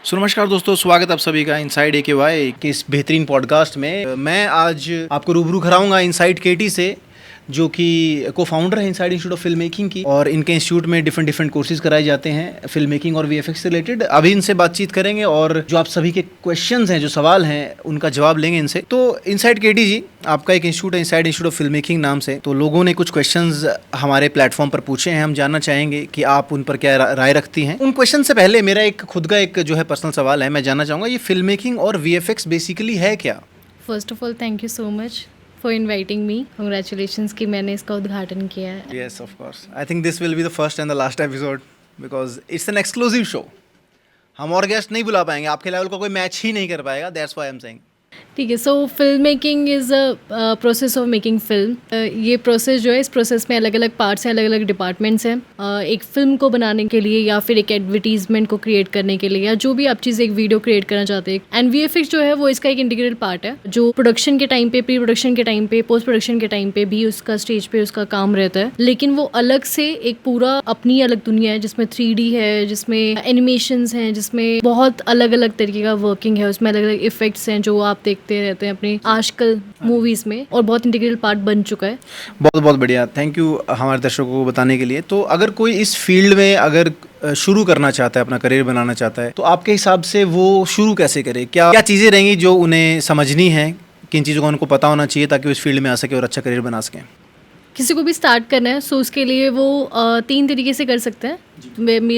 सो नमस्कार दोस्तों, स्वागत आप सभी का इनसाइड AKY के इस बेहतरीन पॉडकास्ट में। मैं आज आपको रूबरू कराऊंगा इनसाइड KT से, जो कि को फाउंडर है inside institute of film making की। और इनके इंस्टीट्यूट में डिफरेंट कोर्सेज कराए जाते हैं फिल्म मेकिंग और VFX से रिलेटेड। अभी इनसे बातचीत करेंगे और जो आप सभी के क्वेश्चंस हैं, जो सवाल हैं, उनका जवाब लेंगे इनसे। तो इनसाइड KT जी, आपका एक इंस्टीट्यूट है inside institute of film making नाम से। तो लोगों ने कुछ क्वेश्चंस हमारे प्लेटफॉर्म पर पूछे हैं, हम जानना चाहेंगे कि आप उन पर क्या राय रखती हैं। उन क्वेश्चन से पहले मेरा एक खुद का एक जो है पर्सनल सवाल है, मैं जानना चाहूँगा ये फिल्म मेकिंग और VFX बेसिकली है क्या? First of all thank you so much for inviting me. Congratulations कि मैंने इसका उद्घाटन किया है। Yes, of course. I think this will be the first and the last episode because it's an exclusive show. हम और गेस्ट नहीं बुला पाएंगे, आपके लेवल का कोई मैच ही नहीं कर पाएगा. That's why I'm saying. ठीक है। So film making is a process of making film. ये प्रोसेस जो है, इस प्रोसेस में अलग अलग पार्ट्स हैं, अलग अलग डिपार्टमेंट्स हैं। एक फिल्म को बनाने के लिए या फिर एक एडवर्टीजमेंट को क्रिएट करने के लिए या जो भी आप चीज़ एक वीडियो क्रिएट करना चाहते हैं। एंड VFX जो है वो इसका एक इंटीग्रेटेड पार्ट है, जो प्रोडक्शन के टाइम पे, प्री प्रोडक्शन के टाइम पे, पोस्ट प्रोडक्शन के टाइम पे भी उसका स्टेज पे उसका काम रहता है। लेकिन वो अलग से एक पूरा अपनी अलग दुनिया है, जिसमें 3D है, जिसमें एनिमेशंस हैं, जिसमें बहुत अलग अलग तरीके का वर्किंग है, उसमें अलग अलग इफेक्ट्स हैं जो आप देखते रहते हैं अपने आजकल मूवीज में, और बहुत इंटीग्रल पार्ट बन चुका है। बहुत बहुत बढ़िया, थैंक यू हमारे दर्शकों को बताने के लिए। तो अगर कोई इस फील्ड में अगर शुरू करना चाहता है, अपना करियर बनाना चाहता है, तो आपके हिसाब से वो शुरू कैसे करे? क्या क्या चीज़ें रहेंगी जो उन्हें समझनी है, किन चीज़ों का उनको पता होना चाहिए ताकि वो इस फील्ड में आ सके और अच्छा करियर बना सकें? किसी को भी स्टार्ट करना है सो उसके लिए वो 3 तरीके से कर सकते हैं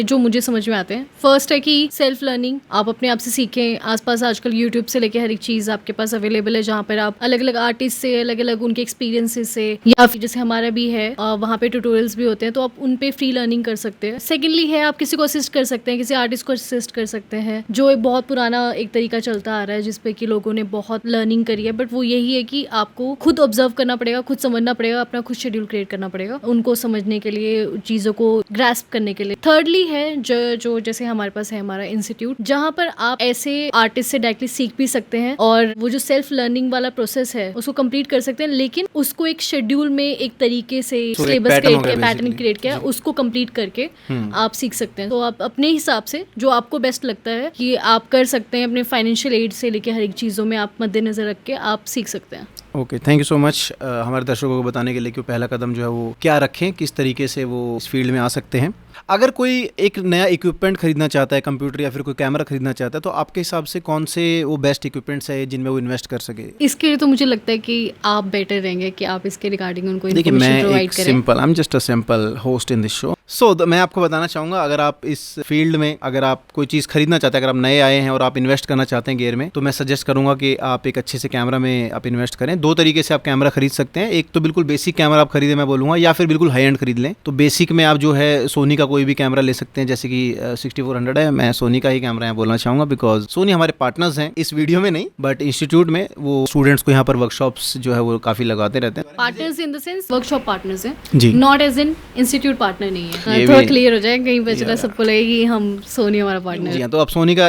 जो मुझे समझ में आते हैं। फर्स्ट है कि सेल्फ लर्निंग, आप अपने आप से सीखें। आसपास आजकल यूट्यूब से लेके हर एक चीज़ आपके पास अवेलेबल है, जहाँ पर आप अलग अलग आर्टिस्ट से, अलग अलग उनके एक्सपीरियंसेस से, या फिर जैसे हमारा भी है वहाँ पे ट्यूटोरियल्स भी होते हैं, तो आप उन पे फ्री लर्निंग कर सकते हैं। सेकेंडली है, आप किसी को असिस्ट कर सकते हैं, किसी आर्टिस्ट को असिस्ट कर सकते हैं, जो एक बहुत पुराना एक तरीका चलता आ रहा है जिसपे कि लोगों ने बहुत लर्निंग करी है। बट वो यही है कि आपको खुद ऑब्जर्व करना पड़ेगा, खुद समझना पड़ेगा, अपना खुद शेड्यूल क्रिएट करना पड़ेगा उनको समझने के लिए, चीज़ों को ग्रास्प करने के लिए। थर्डली है जो जैसे हमारे पास है हमारा इंस्टीट्यूट, जहाँ पर आप ऐसे आर्टिस्ट से डायरेक्टली सीख भी सकते हैं और वो जो सेल्फ लर्निंग वाला प्रोसेस है उसको कंप्लीट कर सकते हैं, लेकिन उसको एक शेड्यूल में एक तरीके से सिलेबस क्रिएट किया, पैटर्न क्रिएट किया, उसको कंप्लीट करके आप सीख सकते हैं। तो आप अपने हिसाब से जो आपको बेस्ट लगता है कि आप कर सकते हैं, अपने फाइनेंशियल एड से लेके हर एक चीज़ों में आप मद्देनजर रख के आप सीख सकते हैं। Okay, thank you so much हमारे दर्शकों को बताने के लिए कि पहला कदम जो है वो क्या रखें, किस तरीके से वो इस फील्ड में आ सकते हैं। अगर कोई एक नया इक्विपमेंट खरीदना चाहता है, कंप्यूटर या फिर कोई कैमरा खरीदना चाहता है, तो आपके हिसाब से कौन से वो बेस्ट इक्विपमेंट्स है जिनमें वो इन्वेस्ट कर सके? इसके लिए तो मुझे लगता है कि आप बेटर रहेंगे कि आप इसके रिगार्डिंग उनको इन्फॉर्मेशन प्रोवाइड करें। I am just a simple host in this show. So मैं आपको बताना चाहूँगा, अगर आप इस फील्ड में अगर आप कोई चीज़ खरीदना चाहते हैं, अगर आप नए आए हैं और आप इन्वेस्ट करना चाहते हैं गियर में, तो मैं सजेस्ट करूँगा कि आप एक अच्छे से कैमरा में आप इन्वेस्ट करें। 2 तरीके से आप कैमरा खरीद सकते हैं। एक तो बिल्कुल बेसिक कैमरा आप खरीदें, मैं बोलूँगा, या फिर बिल्कुल हाई एंड खरीद लें। तो बेसिक में आप जो है सोनी का कोई भी कैमरा ले सकते हैं, जैसे कि 6400 है। मैं सोनी का ही कैमरा यहाँ बोलना चाहूँगा बिकॉज सोनी हमारे पार्टनर्स हैं इस वीडियो में, नहीं बट इंस्टीट्यूट में वो स्टूडेंट्स को यहाँ पर वर्कशॉप्स जो है वो काफ़ी लगाते रहते हैं। Partners in the sense workshop partners हैं जी, not as in institute partner नहीं है। थोड़ा क्लियर हो जाए, कहीं बचला सबको लगे कि हम सोनी हमारा पार्टनर है। जी हाँ, तो आप सोनी का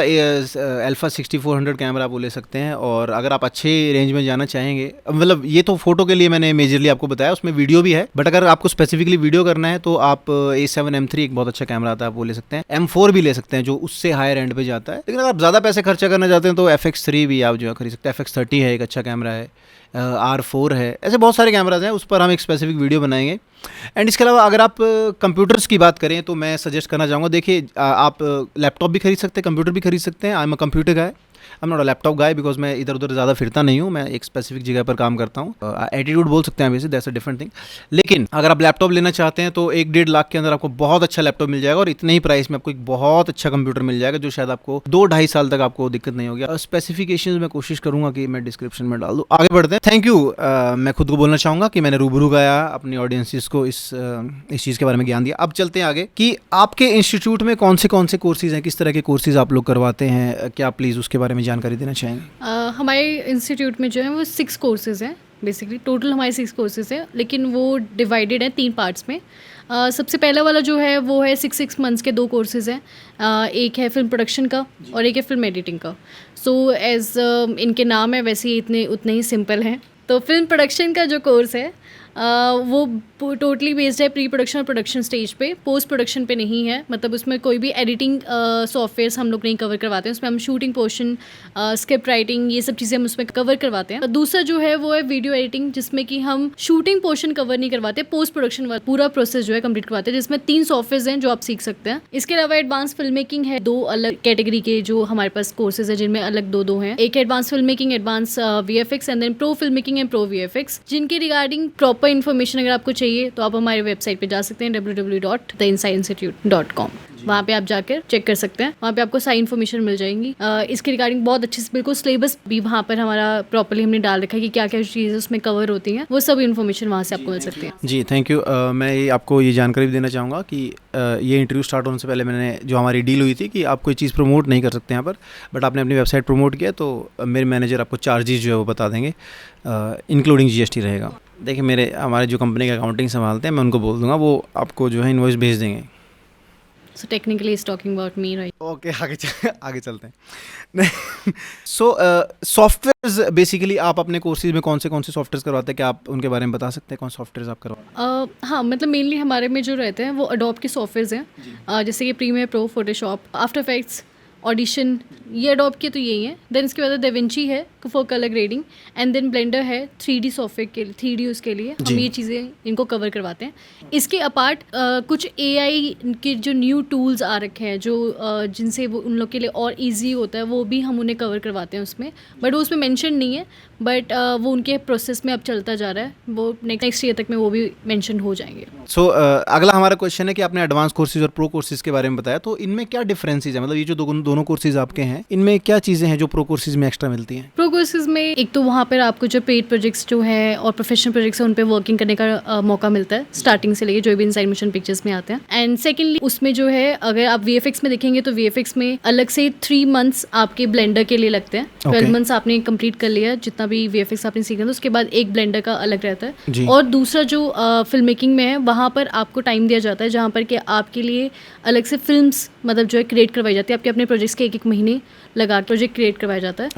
अल्फा 6400 कैमरा आप ले सकते हैं। और अगर आप अच्छे रेंज में जाना चाहेंगे, मतलब ये तो फोटो के लिए मैंने मेजरली आपको बताया, उसमें वीडियो भी है, बट अगर आपको स्पेसिफिकली वीडियो करना है तो आप A7M3 एक बहुत अच्छा कैमरा आता है, आप वो ले सकते हैं। M4 भी ले सकते हैं जो उससे हायर एंड पे जाता है। लेकिन अगर आप ज़्यादा पैसे खर्चा करना चाहते हैं तो FX3 भी आप जो है खरीद सकते हैं। FX30 है, एक अच्छा कैमरा है। R4 है, ऐसे बहुत सारे कैमराज हैं, उस पर हम एक स्पेसिफिक वीडियो बनाएंगे। एंड इसके अलावा अगर आप कंप्यूटर्स की बात करें तो मैं सजेस्ट करना चाहूँगा, देखिए आप लैपटॉप भी खरीद सकते हैं, कंप्यूटर भी खरीद सकते हैं। I am a computer guy, I am not a laptop guy because मैं इधर उधर ज़्यादा फिरता नहीं हूँ, मैं एक स्पेसिफिक जगह पर काम करता हूँ। एटीट्यूड बोल सकते हैं वैसे, दैट्स अ डिफरेंट थिंग। लेकिन अगर आप लैपटॉप लेना चाहते हैं तो 1-1.5 लाख के अंदर आपको बहुत अच्छा लैपटॉप मिल जाएगा और इतने ही प्राइस में आपको एक बहुत अच्छा कंप्यूटर मिल जाएगा जो शायद आपको 2-2.5 साल तक आपको दिक्कत नहीं होगी। स्पेसिफिकेशंस मैं कोशिश करूँगा कि मैं डिस्क्रिप्शन में डाल दूँ। आगे बढ़ते हैं। Thank you. मैं खुद को बोलना चाहूँगा कि मैंने रूबरू गया अपनी ऑडियंसिस को इस चीज़ के बारे में ज्ञान दिया। अब चलते हैं आगे कि आपके इंस्टीट्यूट में कौन से कोर्सेज हैं, किस तरह के कोर्सेज आप लोग करवाते हैं, क्या आप प्लीज़ उसके बारे में जानकारी देना चाहेंगे? हमारे इंस्टीट्यूट में जो है वो 6 कोर्सेज हैं। बेसिकली टोटल हमारे 6 कोर्सेज हैं, लेकिन वो डिवाइडेड हैं 3 पार्ट्स में। सबसे पहला वाला जो है वो है 6 मंथ्स के 2 कोर्सेज हैं। एक है फिल्म प्रोडक्शन का और एक है फिल्म एडिटिंग का। सो एज इनके नाम है वैसे ही उतने ही सिंपल हैं। तो फिल्म प्रोडक्शन का जो कोर्स है वो टोटली बेस्ड है प्री प्रोडक्शन और प्रोडक्शन स्टेज पे, पोस्ट प्रोडक्शन पे नहीं है। मतलब उसमें कोई भी एडिटिंग सॉफ्टवेयर हम लोग नहीं कवर करवाते हैं, उसमें हम शूटिंग पोर्शन, स्क्रिप्ट राइटिंग, ये सब चीज़ें हम उसमें कवर करवाते हैं। दूसरा जो है वो है वीडियो एडिटिंग, जिसमें कि हम शूटिंग पोर्शन कवर नहीं करवाते, पोस्ट प्रोडक्शन वाला पूरा प्रोसेस जो है कंप्लीट करवाते हैं, जिसमें 3 सॉफ्टवेयर हैं जो आप सीख सकते हैं। इसके अलावा एडवांस फिल्म मेकिंग है, 2 अलग कैटेगरी के जो हमारे पास कोर्सेज है, जिनमें अलग 2 हैं। एक advance film making, advance VFX and then pro film making and pro VFX, जिनके रिगार्डिंग प्रॉपर इन्फॉर्मेशन अगर आपको चाहिए तो आप हमारे वेबसाइट पे जा सकते हैं www.theinsideinstitute.com। वहाँ पे आप जाकर चेक कर सकते हैं, वहाँ पे आपको सारी इन्फॉर्मेशन मिल जाएंगी। इसके रिगार्डिंग बहुत अच्छे से बिल्कुल सिलेबस भी वहाँ पर हमारा प्रॉपर्ली हमने डाल रखा है कि क्या क्या चीज़ें उसमें कवर होती हैं, वो सब इन्फॉर्मेशन वहाँ से आपको मिल सकती है। जी थैंक यू। मैं आपको ये जानकारी भी देना चाहूँगा कि ये इंटरव्यू स्टार्ट होने से पहले मैंने जो हमारी डील हुई थी कि आप कोई चीज़ प्रमोट नहीं कर सकते यहाँ पर, बट आपने अपनी वेबसाइट प्रमोट किया तो मेरे मैनेजर आपको चार्जेस जो है वो बता देंगे, इंक्लूडिंग GST रहेगा। देखिए हमारे जो कंपनी का अकाउंटिंग संभालते हैं, मैं उनको बोल दूँगा, वो आपको जो है इन्वॉइस भेज देंगे। So technically it's talking about me, right? Okay आगे चलते हैं। सो सॉफ्टवेयर्स बेसिकली आप अपने कोर्सेज में कौन से सॉफ्टवेयर्स करवाते हैं, क्या आप उनके बारे में बता सकते हैं, कौन सॉफ्टवेयर्स आप करवाते हैं? हाँ, मतलब मेनली हमारे में जो रहते हैं वो अडोब के सॉफ्टवेयर्स हैं, जैसे कि Premiere Pro, Photoshop, After Effects, Audition, ये अडोब के तो यही है। देन इसके बाद डेविंची है for colour grading, and then Blender है 3D सॉफ्टवेयर के लिए, 3D उसके लिए हम ये चीज़ें इनको कवर करवाते हैं। इसके अपार्ट कुछ AI के जो न्यू टूल्स आ रखे हैं, जो जिनसे वो उन लोग के लिए और इजी होता है, वो भी हम उन्हें कवर करवाते हैं उसमें, बट वो उसमें मेंशन नहीं है, बट वो उनके प्रोसेस में अब चलता जा रहा है, वो नेक्स्ट ईयर तक में वो भी मेंशन हो जाएंगे। सो अगला हमारा क्वेश्चन है कि आपने एडवांस कोर्सेज और प्रो कोर्सेज के बारे में बताया, तो इनमें क्या डिफरेंसेस है? मतलब ये जो दोनों कोर्सेज आपके हैं, इनमें क्या चीज़ें हैं जो प्रो कोर्सेज में एक्स्ट्रा मिलती हैं? प्रो कोर्सेज में एक तो वहाँ पर आपको जो पेड प्रोजेक्ट्स जो है और प्रोफेशनल प्रोजेक्ट्स है, उन पर वर्किंग करने का मौका मिलता है, स्टार्टिंग से लेके जो भी इनसाइड मोशन पिक्चर्स में आते हैं। एंड सेकेंडली उसमें जो है, अगर आप VFX में देखेंगे तो VFX में अलग से 3 मंथ्स आपके ब्लेंडर के लिए लगते हैं। 12 मंथ्स आपने कंप्लीट कर लिया जितना भी VFX आपने सीखा, तो उसके बाद एक ब्लेंडर का अलग रहता है। और दूसरा जो फिल्म मेकिंग में है, वहाँ पर आपको टाइम दिया जाता है, जहाँ पर कि आपके लिए अलग से फिल्म्स मतलब जो है क्रिएट करवाई जाती है, आपके अपने प्रोजेक्ट्स के 1-1 महीने लगा प्रोजेक्ट क्रिएट करवाया जाता है।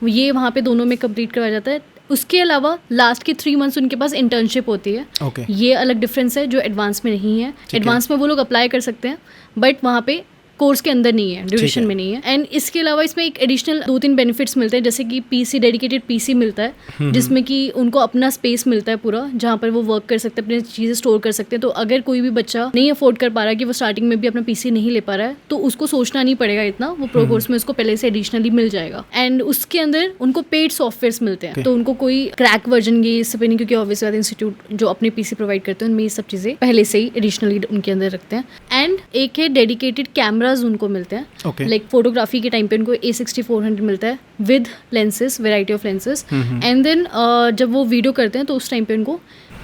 ये वहाँ पे दोनों में कंप्लीट करवाया जाता है। उसके अलावा लास्ट के 3 मंथ्स उनके पास इंटर्नशिप होती है। ये अलग डिफरेंस है जो एडवांस में नहीं है। एडवांस में वो लोग अप्लाई कर सकते हैं, बट वहाँ पे कोर्स के अंदर नहीं है, ड्यूरेशन में नहीं है। एंड इसके अलावा इसमें एक एडिशनल 2-3 बेनिफिट्स मिलते हैं, जैसे कि PC, डेडिकेटेड PC मिलता है, जिसमें कि उनको अपना स्पेस मिलता है पूरा, जहाँ पर वो वर्क कर सकते हैं, अपनी चीज़ें स्टोर कर सकते हैं। तो अगर कोई भी बच्चा नहीं अफोर्ड कर पा रहा है, कि वो स्टार्टिंग में भी अपना PC नहीं ले पा रहा है, तो उसको सोचना नहीं पड़ेगा इतना, वो प्रो कोर्स में उसको पहले से एडिशनली मिल जाएगा। एंड उसके अंदर उनको पेड सॉफ्टवेयर्स मिलते हैं, तो उनको कोई क्रैक वर्जन ये सब नहीं, क्योंकि ऑब्वियसली बात इंस्टीट्यूट जो अपने PC प्रोवाइड करते हैं उनमें ये सब चीज़ें पहले से ही एडिशनली उनके अंदर रखते हैं। एंड एक है डेडिकेटेड कैमराज उनको मिलते हैं, लाइक फोटोग्राफी के टाइम पे उनको A6400 मिलता है with lenses, variety of lenses. And then जब वो वीडियो करते हैं तो उस टाइम पे उनको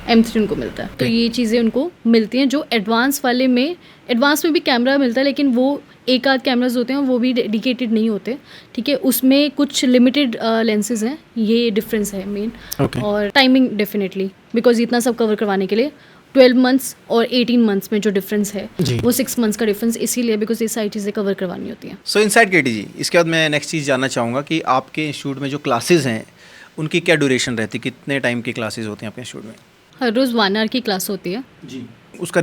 M3 उनको मिलता है। तो ये चीज़ें उनको मिलती हैं। जो एडवांस वाले में, एडवांस में भी कैमरा मिलता है, लेकिन वो एक आध कैमराज होते हैं, वो भी डेडिकेटेड नहीं होते, ठीक है। उसमें कुछ लिमिटेड लेंसेज हैं, ये डिफरेंस है मेन। और टाइमिंग डेफिनेटली, बिकॉज इतना सब कवर करवाने के लिए 12 मंथ्स और 18 मंथ्स में जो डिफरेंस है वो 6 मंथ्स का डिफरेंस इसीलिए, बिकॉज ये सारी चीज़ें कवर करवानी होती हैं। सो इनसाइड केटी जी, इसके बाद मैं नेक्स्ट चीज़ जानना चाहूँगा कि आपके इंस्टीट्यूट में जो क्लासेज हैं उनकी क्या ड्यूरेशन रहती है, कितने टाइम की क्लासेज होती हैं आपके इंस्टीट्यूट में? हर रोज़ 1 आवर की क्लास होती है जी। उसका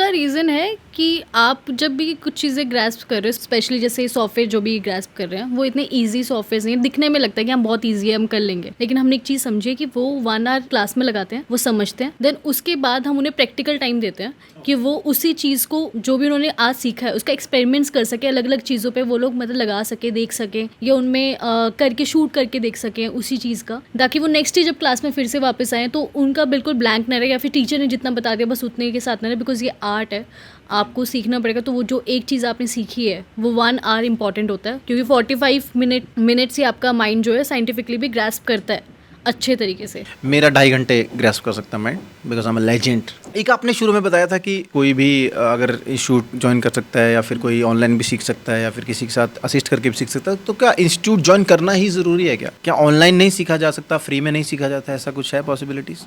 रीज़न है कि आप जब भी कुछ चीज़ें ग्रैस्प कर रहे हो, स्पेशली जैसे सॉफ्टवेयर जो भी ग्रैस्प कर रहे हैं, वो इतने इजी सॉफ्टवेयर नहीं है। दिखने में लगता है कि हम बहुत इजी है, हम कर लेंगे, लेकिन हमने एक चीज़ समझी कि वो 1 आवर क्लास में लगाते हैं, वो समझते हैं, देन उसके बाद हम उन्हें प्रैक्टिकल टाइम देते हैं कि वो उसी चीज़ को जो भी उन्होंने आज सीखा है उसका एक्सपेरिमेंट्स कर सके, अलग अलग चीज़ों पर वो लोग मतलब लगा सके, देख सके, या उनमें करके शूट करके देख सकें उसी चीज़ का, ताकि वो नेक्स्ट डे जब क्लास में फिर से वापस आए तो उनका बिल्कुल ब्लैंक न रहे, या फिर टीचर ने जितना बता दिया बस उतने के साथ न रहे, बिकॉज ये आर्ट है, आपको सीखना पड़ेगा। तो वो जो एक चीज़ आपने सीखी है वो 1 आवर इंपॉर्टेंट होता है, क्योंकि 45 मिनट से आपका माइंड जो है साइंटिफिकली भी ग्रास्प करता है अच्छे तरीके से। मेरा 2.5 घंटे ग्रास्प कर सकता मैं, because I am a legend. एक आपने शुरू में बताया था कि कोई भी अगर इंस्टीट्यूट ज्वाइन कर सकता है, या फिर कोई ऑनलाइन भी सीख सकता है, या फिर किसी के साथ असिस्ट करके भी सीख सकता है, तो क्या इंस्टीट्यूट ज्वाइन करना ही ज़रूरी है? क्या ऑनलाइन नहीं सीखा जा सकता, फ्री में नहीं सीखा जाता, ऐसा कुछ है possibilities?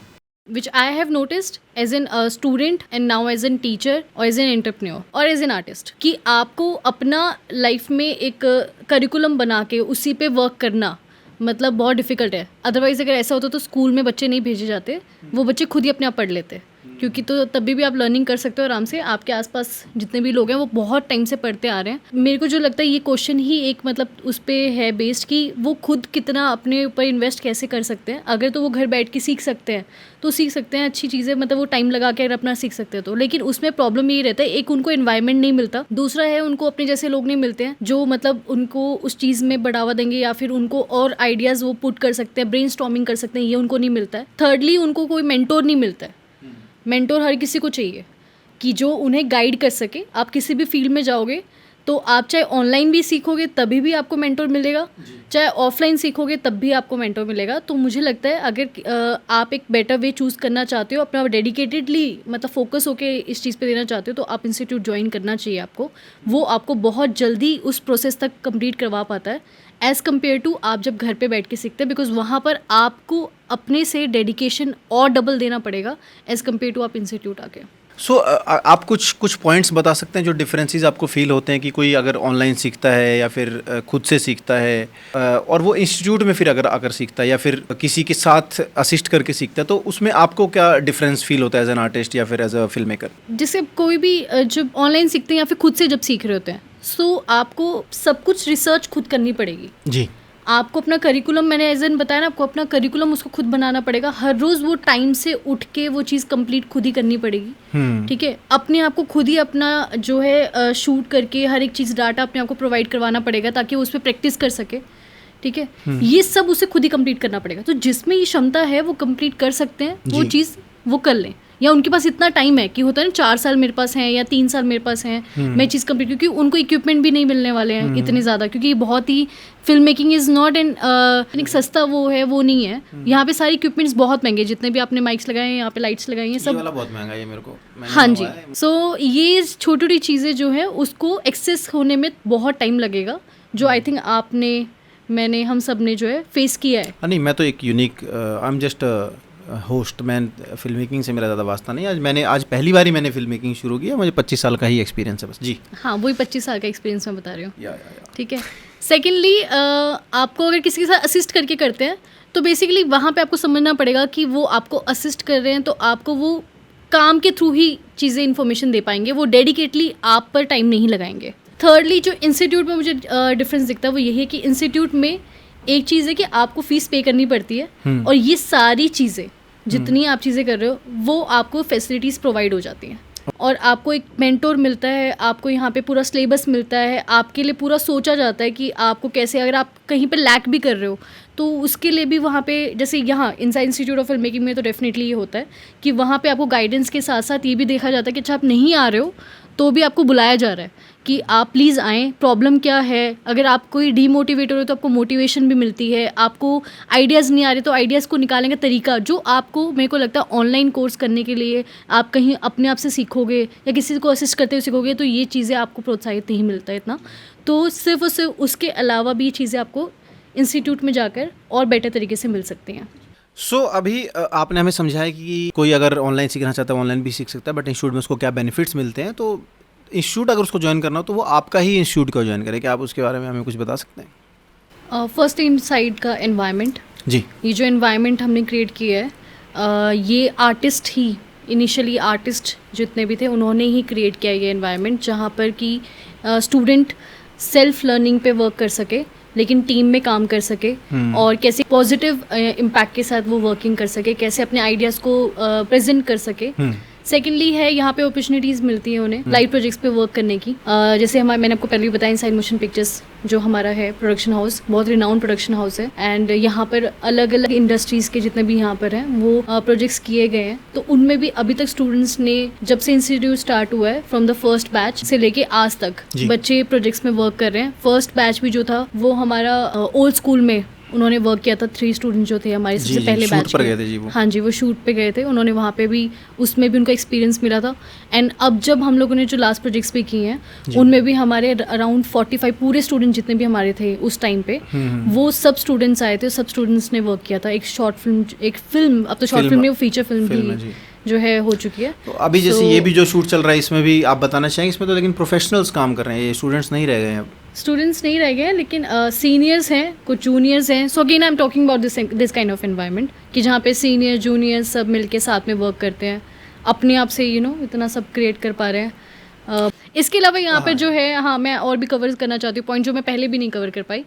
Which I have noticed as an student and now as an teacher or as an entrepreneur or as an artist, कि आपको अपना लाइफ में एक करिकुलम बना के उसी पे वर्क करना मतलब बहुत डिफिकल्ट है। अदरवाइज़ अगर ऐसा होता तो स्कूल में बच्चे नहीं भेजे जाते, वो बच्चे खुद ही अपने आप पढ़ लेते। क्योंकि तो तभी भी आप लर्निंग कर सकते हो आराम से। आपके आसपास जितने भी लोग हैं वो बहुत टाइम से पढ़ते आ रहे हैं। मेरे को जो लगता है ये क्वेश्चन ही एक मतलब उस पे है बेस्ड कि वो खुद कितना अपने ऊपर इन्वेस्ट कैसे कर सकते हैं। अगर तो वो घर बैठ के सीख सकते हैं तो सीख सकते हैं अच्छी चीज़ें, मतलब वो टाइम लगा के अगर अपना सीख सकते हैं तो। लेकिन उसमें प्रॉब्लम ये रहता है, एक उनको एनवायरनमेंट नहीं मिलता, दूसरा है उनको अपने जैसे लोग नहीं मिलते हैं जो मतलब उनको उस चीज़ में बढ़ावा देंगे या फिर उनको और आइडियाज़ वो पुट कर सकते हैं, ब्रेनस्टॉर्मिंग कर सकते हैं, ये उनको नहीं मिलता है। थर्डली उनको कोई मेंटोर नहीं मिलता है। मेंटोर हर किसी को चाहिए कि जो उन्हें गाइड कर सके। आप किसी भी फील्ड में जाओगे तो आप चाहे ऑनलाइन भी सीखोगे तभी भी आपको मेंटोर मिलेगा, चाहे ऑफलाइन सीखोगे तब भी आपको मेंटोर मिलेगा। तो मुझे लगता है अगर आप एक बेटर वे चूज़ करना चाहते हो, अपना डेडिकेटेडली मतलब फोकस होके इस चीज़ पे देना चाहते हो, तो आप इंस्टीट्यूट ज्वाइन करना चाहिए आपको। वो आपको बहुत जल्दी उस प्रोसेस तक कंप्लीट करवा पाता है एज़ कम्पेयर टू आप जब घर पे बैठ के सीखते हैं, बिकॉज वहाँ पर आपको अपने से डेडिकेशन और डबल देना पड़ेगा एज़ कम्पेयर टू आप इंस्टीट्यूट आके। सो आप कुछ पॉइंट्स बता सकते हैं जो डिफरेंसेस आपको फील होते हैं कि कोई अगर ऑनलाइन सीखता है या फिर खुद से सीखता है और वो इंस्टीट्यूट में फिर अगर आकर सीखता है या फिर किसी के साथ असिस्ट करके सीखता है, तो उसमें आपको क्या डिफरेंस फील होता है एज एन आर्टिस्ट या फिर एज अ फिल्म मेकर? जैसे कोई भी जब ऑनलाइन सीखते हैं या फिर खुद से जब सीख रहे होते हैं, सो आपको सब कुछ रिसर्च खुद करनी पड़ेगी जी। आपको अपना करिकुलम, मैंने एज एन बताया ना, आपको अपना करिकुलम उसको खुद बनाना पड़ेगा। हर रोज़ वो टाइम से उठ के वो चीज़ कंप्लीट खुद ही करनी पड़ेगी। ठीक है, अपने आप को खुद ही अपना जो है शूट करके हर एक चीज़ डाटा अपने आप को प्रोवाइड करवाना पड़ेगा ताकि वो उस पर प्रैक्टिस कर सके। ठीक है, ये सब उसे खुद ही कंप्लीट करना पड़ेगा। तो जिसमें ये क्षमता है वो कंप्लीट कर सकते हैं, वो चीज़ वो कर लें। या उनके पास इतना टाइम है कि होता है ना 4 साल मेरे पास हैं या 3 साल मेरे पास हैं, मैं चीज़ कंप्लीट, क्योंकि उनको इक्विपमेंट भी नहीं मिलने वाले हैं इतने ज़्यादा, क्योंकि बहुत ही film making is not an एक सस्ता वो है, वो नहीं है। यहाँ पे सारी इक्विपमेंट्स बहुत महंगे, जितने भी आपने माइक्स लगाए हैं, यहाँ पे लाइट्स लगाई हैं, सब बहुत महंगा है मेरे को। हाँ जी। सो ये छोटी छोटी चीज़ें जो है उसको एक्सेस होने में बहुत टाइम लगेगा, जो आई थिंक आपने, मैंने, हम सब ने जो है फेस किया है। नहीं, मैं तो एक unique, I am just host, मैं फिल्म मेकिंग से मेरा ज़्यादा वास्ता नहीं। आज पहली बार ही मैंने फिल्म मेकिंग शुरू किया, मुझे 25 साल का ही एक्सपीरियंस है बस जी। हाँ, वही 25 साल का एक्सपीरियंस मैं बता रही हूँ। ठीक है। सेकेंडली, आपको अगर किसी के साथ असिस्ट करके करते हैं तो बेसिकली वहाँ पे आपको समझना पड़ेगा कि वो आपको असिस्ट कर रहे हैं तो आपको वो काम के थ्रू ही चीज़ें इन्फॉर्मेशन दे पाएंगे, वो डेडिकेटली आप पर टाइम नहीं लगाएंगे। थर्डली, जो इंस्टीट्यूट में मुझे डिफरेंस दिखता है वो यही है कि इंस्टीट्यूट में एक चीज़ है कि आपको फ़ीस पे करनी पड़ती है और ये सारी चीज़ें जितनी आप चीज़ें कर रहे हो वो आपको फैसिलिटीज़ प्रोवाइड हो जाती हैं और आपको एक मेंटोर मिलता है, आपको यहाँ पे पूरा सिलेबस मिलता है, आपके लिए पूरा सोचा जाता है कि आपको कैसे, अगर आप कहीं पे लैक भी कर रहे हो तो उसके लिए भी वहाँ पे, जैसे यहाँ inside institute of film making में तो डेफिनेटली ये होता है कि वहाँ पे आपको गाइडेंस के साथ साथ ये भी देखा जाता है कि अच्छा आप नहीं आ रहे हो तो भी आपको बुलाया जा रहा है कि आप प्लीज़ आएँ, प्रॉब्लम क्या है। अगर आप कोई डीमोटिवेटर हो तो आपको मोटिवेशन भी मिलती है, आपको आइडियाज़ नहीं आ रहे तो आइडियाज़ को निकालने का तरीका जो आपको, मेरे को लगता है ऑनलाइन कोर्स करने के लिए आप कहीं अपने आप से सीखोगे या किसी को असिस्ट करते हुए सीखोगे तो ये चीज़ें आपको प्रोत्साहित नहीं मिलता है इतना। तो सिर्फ उसके अलावा भी ये चीज़ें आपको इंस्टीट्यूट में जाकर और बेटर तरीके से मिल सकती हैं। अभी आपने हमें समझाया कि कोई अगर ऑनलाइन सीखना चाहता है ऑनलाइन भी सीख सकता है, बट इंस्टीट्यूट में उसको क्या बेनिफिट्स मिलते हैं। तो इंस्टीट्यूट अगर उसको ज्वाइन करना हो तो वो आपका ही इंस्टीट्यूट को ज्वाइन करे, क्या आप उसके बारे में हमें कुछ बता सकते हैं? फर्स्ट इनसाइड का एनवायरनमेंट जी, ये जो एनवायरनमेंट हमने क्रिएट किया है ये आर्टिस्ट ही, इनिशियली आर्टिस्ट जितने भी थे उन्होंने ही क्रिएट किया ये एनवायरनमेंट, जहाँ पर कि स्टूडेंट सेल्फ लर्निंग पे वर्क कर सके लेकिन टीम में काम कर सके और कैसे पॉजिटिव इम्पैक्ट के साथ वो वर्किंग कर सके, कैसे अपने आइडियाज़ को प्रेजेंट कर सके। सेकेंडली है यहाँ पे अपॉर्चुनिटीज़ मिलती है उन्हें लाइव प्रोजेक्ट्स पे वर्क करने की। जैसे मैंने आपको पहले भी बताया, इनसाइड मोशन पिक्चर्स जो हमारा है प्रोडक्शन हाउस, बहुत रिनाउंड प्रोडक्शन हाउस है एंड यहाँ पर अलग अलग इंडस्ट्रीज़ के जितने भी यहाँ पर हैं वो प्रोजेक्ट्स किए गए हैं। तो उनमें भी अभी तक स्टूडेंट्स ने, जब से इंस्टीट्यूट स्टार्ट हुआ है फ्रॉम द फर्स्ट बैच से लेके आज तक बच्चे प्रोजेक्ट्स में वर्क कर रहे हैं। फर्स्ट बैच भी जो था वो हमारा ओल्ड स्कूल में उन्होंने वर्क किया था। 3 स्टूडेंट जो थे हमारे सबसे पहले बैच पर गए थे जी, वो हाँ जी, वो शूट पे गए थे, उन्होंने वहाँ पे भी, उसमें भी उनका एक्सपीरियंस मिला था। एंड अब जब हम लोगों ने जो लास्ट प्रोजेक्ट्स पे किए हैं उनमें भी हमारे अराउंड 45 पूरे स्टूडेंट जितने भी हमारे थे उस टाइम पे, वो सब स्टूडेंट्स आए थे, सब स्टूडेंट्स ने वर्क किया था। एक शॉर्ट फिल्म, एक फिल्म, अब तो शॉर्ट फिल्म नहीं, वो फीचर फिल्म भी जो है हो चुकी है। तो अभी जैसे ये भी जो शूट चल रहा है इसमें भी आप बताना चाहेंगे? इसमें तो लेकिन प्रोफेशनल्स काम कर रहे हैं, ये स्टूडेंट्स नहीं रह गए हैं। अब स्टूडेंट्स नहीं रह गए हैं लेकिन सीनियर्स हैं, कुछ जूनियर्स हैं। So again I am talking about this kind of environment कि जहाँ पे सीनियर जूनियर सब मिलके साथ में वर्क करते हैं। अपने आप से इतना सब क्रिएट कर पा रहे हैं। इसके अलावा यहाँ पे जो है, हाँ, मैं और भी कवर करना चाहती हूँ पॉइंट जो मैं पहले भी नहीं कवर कर पाई।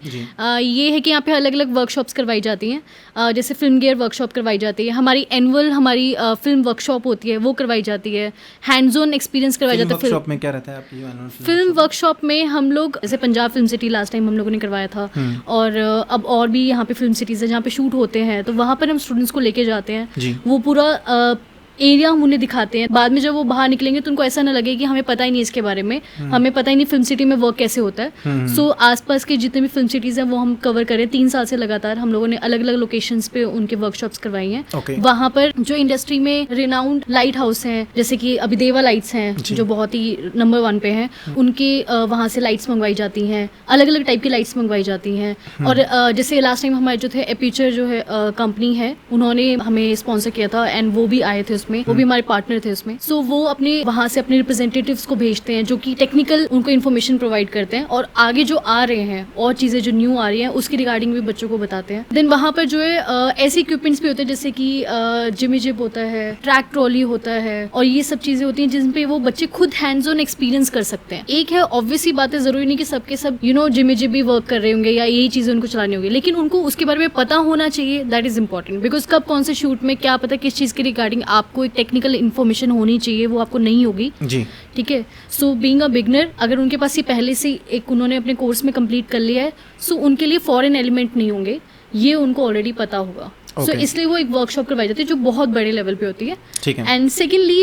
ये है कि यहाँ पे अलग अलग वर्कशॉप्स करवाई जाती हैं। जैसे फिल्म गेयर वर्कशॉप करवाई जाती है, हमारी एनुअल हमारी फिल्म वर्कशॉप होती है वो करवाई जाती है, हैंड्स ऑन एक्सपीरियंस करवाया जाता है। फिल्म वर्कशॉप में क्या रहता है आपकी? फिल्म वर्कशॉप में हम लोग जैसे Punjab film city last time हम लोगों ने करवाया था, और अब और भी यहाँ पे फिल्म सिटीज़ है जहाँ पे शूट होते हैं, तो वहाँ पर हम स्टूडेंट्स को लेके जाते हैं। वो पूरा एरिया हम उन्हें दिखाते हैं। बाद में जब वो बाहर निकलेंगे तो उनको ऐसा ना लगे कि हमें पता ही नहीं इसके बारे में, हमें पता ही नहीं फिल्म सिटी में वर्क कैसे होता है। सो आसपास के जितने भी फिल्म सिटीज़ हैं वो हम कवर करें। 3 साल से लगातार हम लोगों ने अलग अलग लोकेशंस पे उनके वर्कशॉप्स करवाई हैं। वहाँ पर जो इंडस्ट्री में रिनाउंड लाइट हाउस हैं, जैसे कि अभी देवा लाइट्स हैं जो बहुत ही नंबर 1 पे हैं, उनके वहाँ से लाइट्स मंगवाई जाती हैं, अलग अलग टाइप की लाइट्स मंगवाई जाती हैं। और जैसे लास्ट टाइम हमारे जो थे एपीचर जो है कंपनी है, उन्होंने हमें स्पॉन्सर किया था एंड वो भी आए थे उसमें, वो भी हमारे पार्टनर थे उसमें। सो वो अपने वहाँ से अपने रिप्रेजेंटेटिव्स को भेजते हैं जो कि टेक्निकल उनको इन्फॉर्मेशन प्रोवाइड करते हैं, और आगे जो आ रहे हैं और चीज़ें जो न्यू आ रही हैं उसकी रिगार्डिंग भी बच्चों को बताते हैं। देन वहाँ पर जो है ऐसे इक्विपमेंट्स भी होते हैं जैसे कि जिमी जिप होता है, ट्रैक ट्रॉली होता है, और ये सब चीज़ें होती हैं जिन पे वो बच्चे खुद हैंड्स ऑन एक्सपीरियंस कर सकते हैं। एक है ऑब्वियसली बात है, ज़रूरी नहीं कि सबके सब जिमी जिप भी वर्क कर रहे होंगे या यही चीज़ें उनको चलानी होगी, लेकिन उनको उसके बारे में पता होना चाहिए। दैट इज़ इंपॉर्टेंट, बिकॉज कब कौन से शूट में क्या पता किस चीज़ के रिगार्डिंग आपको एक टेक्निकल इन्फॉर्मेशन होनी चाहिए, वो आपको नहीं होगी जी। ठीक है, सो बीइंग अ बिगनर, अगर उनके पास ये पहले से एक उन्होंने अपने कोर्स में कंप्लीट कर लिया है, सो उनके लिए फॉरेन एलिमेंट नहीं होंगे, ये उनको ऑलरेडी पता होगा। सो इसलिए वो एक वर्कशॉप करवाई जाती है जो बहुत बड़े लेवल पे होती है। ठीक है। एंड सेकेंडली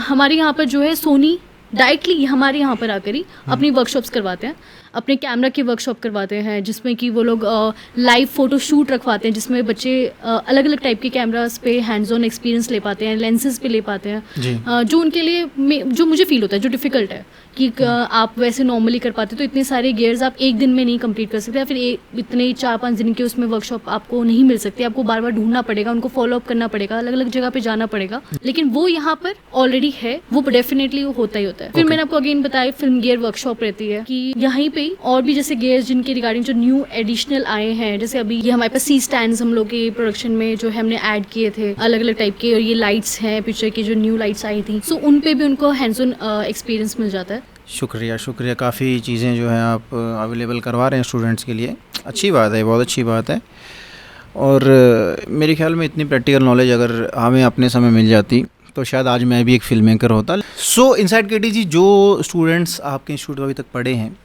हमारे यहाँ पर जो है सोनी डायरेक्टली हमारे यहाँ पर आकर ही अपनी वर्कशॉप्स करवाते हैं, अपने कैमरा की वर्कशॉप करवाते हैं, जिसमें कि वो लोग लाइव फोटो शूट रखवाते हैं, जिसमें बच्चे अलग अलग टाइप के कैमरास पे हैंड्स ऑन एक्सपीरियंस ले पाते हैं, लेंसेज पे ले पाते हैं, जो उनके लिए जो मुझे फील होता है जो डिफ़िकल्ट है कि आप वैसे नॉर्मली कर पाते तो इतने सारे गियर्स आप एक दिन में नहीं कंप्लीट कर सकते, या फिर इतने 4-5 दिन के उसमें वर्कशॉप आपको नहीं मिल सकती, आपको बार बार ढूंढना पड़ेगा, उनको फॉलो अप करना पड़ेगा, अलग अलग जगह पे जाना पड़ेगा, लेकिन वो यहाँ पर ऑलरेडी है, वो डेफिनेटली वो होता ही होता है। फिर मैंने आपको अगेन बताया फिल्म गियर वर्कशॉप रहती है कि यहीं पे और भी जैसे गियर्स जिनके रिगार्डिंग जो न्यू एडिशनल आए हैं, जैसे अभी ये हमारे पास सी स्टैंड्स हम लोग के प्रोडक्शन में जो हमने ऐड किए थे अलग अलग टाइप के, और ये लाइट्स हैं पिक्चर की जो न्यू लाइट्स आई थी, सो उन पे भी उनको हैंड्स ऑन एक्सपीरियंस मिल जाता है। शुक्रिया शुक्रिया, काफ़ी चीज़ें जो हैं आप अवेलेबल करवा रहे हैं स्टूडेंट्स के लिए, अच्छी बात है, बहुत अच्छी बात है। और मेरे ख्याल में इतनी प्रैक्टिकल नॉलेज अगर हमें अपने समय मिल जाती तो शायद आज मैं भी एक फिल्म मेकर होता। सो इनसाइड केटी जी, जो स्टूडेंट्स आपके इंस्टीट्यूट अभी तक पढ़े हैं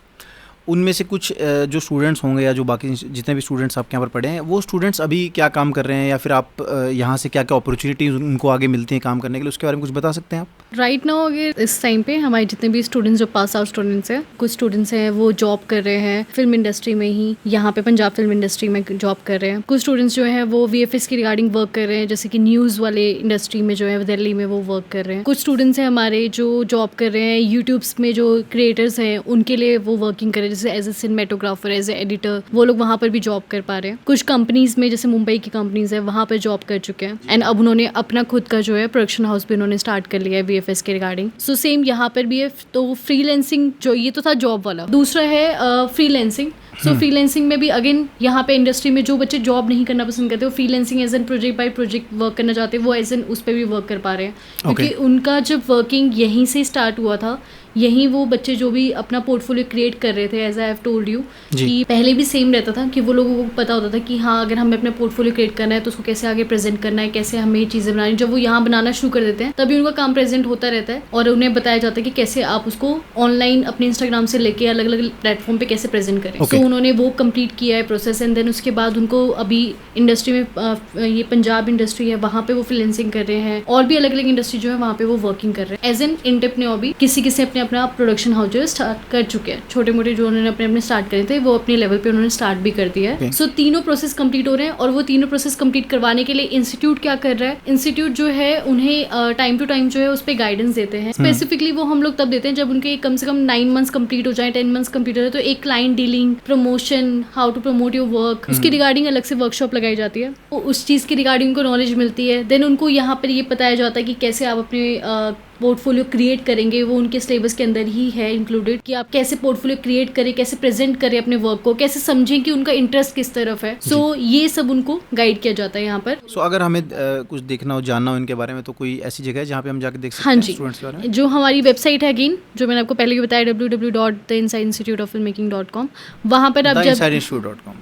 उनमें से कुछ जो स्टूडेंट्स होंगे या जो बाकी जितने भी स्टूडेंट्स आपके यहाँ पर पढ़े हैं, वो स्टूडेंट्स अभी क्या काम कर रहे हैं, या फिर आप यहाँ से क्या क्या अपॉर्चुनिटीज़ उनको आगे मिलती हैं काम करने के लिए, उसके बारे में कुछ बता सकते हैं आप? राइट नाउ अगर इस टाइम पे हमारे जितने भी स्टूडेंट्स जो पास आउट स्टूडेंट्स हैं, कुछ स्टूडेंट्स हैं वो जॉब कर रहे हैं फिल्म इंडस्ट्री में ही, यहाँ पे पंजाब फिल्म इंडस्ट्री में जॉब कर रहे हैं। कुछ स्टूडेंट्स जो हैं वो VFX की रिगार्डिंग वर्क कर रहे हैं, जैसे कि न्यूज़ वाले इंडस्ट्री में जो है दिल्ली में वो वर्क कर रहे हैं। कुछ स्टूडेंट्स हैं हमारे जो जॉब कर रहे हैं यूट्यूब्स में, जो क्रिएटर्स हैं उनके लिए वो वर्किंग कर रहे हैं, जैसे as a cinematographer, as a editor, वो लोग वहाँ पर भी जॉब कर पा रहे हैं। कुछ कंपनीज में जैसे मुंबई की कंपनीज है वहाँ पर जॉब कर चुके हैं, एंड अब उन्होंने अपना खुद का जो है प्रोडक्शन हाउस भी उन्होंने स्टार्ट कर लिया है VFX के रिगार्डिंग। सो सेम यहाँ पर भी है। तो फ्रीलैंसिंग जो ये तो था जॉब वाला, दूसरा है फ्रीलैंसिंग। सो फ्रीलैंसिंग में भी अगेन यहाँ पे इंडस्ट्री में जो बच्चे जॉब नहीं करना पसंद करते, वो freelancing as an project by project work करना चाहते हैं, वो एज एन उस पर भी वर्क कर पा रहे हैं, क्योंकि उनका जब वर्किंग यहीं से स्टार्ट हुआ था, यहीं वो बच्चे जो भी अपना पोर्टफोलियो क्रिएट कर रहे थे, as I have told you कि पहले भी सेम रहता था कि वो लोगों को पता होता था कि हाँ अगर हमें अपना पोर्टफोलियो क्रिएट करना है तो उसको कैसे आगे प्रेजेंट करना है, कैसे हमें ये चीज़ें बनानी। जब वो यहाँ बनाना शुरू कर देते हैं तभी उनका काम प्रेजेंट होता रहता है, और उन्हें बताया जाता है कि कैसे आप उसको ऑनलाइन अपने इंस्टाग्राम से लेके अलग अलग प्लेटफॉर्म पे कैसे प्रेजेंट करें। सो उन्होंने वो कंप्लीट किया है प्रोसेस, एंड देन उसके बाद उनको अभी इंडस्ट्री में ये पंजाब इंडस्ट्री है वहाँ पे वो फ्रीलांसिंग कर रहे हैं, और भी अलग अलग इंडस्ट्री जो है वहाँ पे वो वर्किंग कर रहे हैं एज एन एंटरप्रेन्योर। भी किसी किसी अपने अपना प्रोडक्शन हाउस जो स्टार्ट कर चुके हैं, छोटे मोटे जो उन्होंने अपने अपने स्टार्ट करे थे वो अपने लेवल पे उन्होंने स्टार्ट भी कर दिया है। सो तीनों प्रोसेस कंप्लीट हो रहे हैं, और वो तीनों प्रोसेस कंप्लीट करवाने के लिए इंस्टीट्यूट क्या कर रहा है, इंस्टीट्यूट जो है उन्हें टाइम टू टाइम जो है उस पर गाइडेंस देते हैं। स्पेसिफिकली वो हम लोग तब देते हैं जब उनके कम से कम 9 मंथ्स कंप्लीट हो जाए, 10 मंथ्स कंप्लीट हो जाए, तो एक client dealing, promotion, how to promote your work, उसकी रिगार्डिंग अलग से वर्कशॉप लगाई जाती है, उस चीज़ की रिगार्डिंग उनको नॉलेज मिलती है। देन उनको यहाँ पर ये बताया जाता है कि कैसे आप अपने पोर्टफोलियो क्रिएट करेंगे वो उनके सिलेबस के अंदर ही है इंक्लूडेड, कि आप कैसे पोर्टफोलियो क्रिएट करें, कैसे प्रेजेंट करें अपने वर्क को, कैसे समझें कि उनका इंटरेस्ट किस तरफ है। सो ये सब उनको गाइड किया जाता है यहाँ पर। सो अगर हमें कुछ देखना हो, जानना हो इनके बारे में, तो कोई ऐसी जगह है जहाँ पे हम जाके देख सकते हाँ हैं जी, स्टूडेंट्स के बारे में? जो हमारी वेबसाइट है अगेन, जो मैंने आपको पहले भी बताया, www.theinsideinstituteoffilmmaking.com, वहाँ पर आप जब theinsideinstitute.com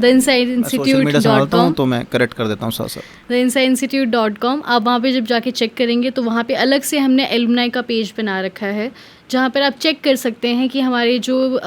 theinsideinstitute.com तो मैं करेक्ट कर देता हूँ साथ साथ। theinsideinstitute.com आप वहाँ पे जब जाके चेक करेंगे तो वहाँ पे अलग से हमने एलुमनाई का पेज बना रखा है, जहाँ पर आप चेक कर सकते हैं कि हमारे जो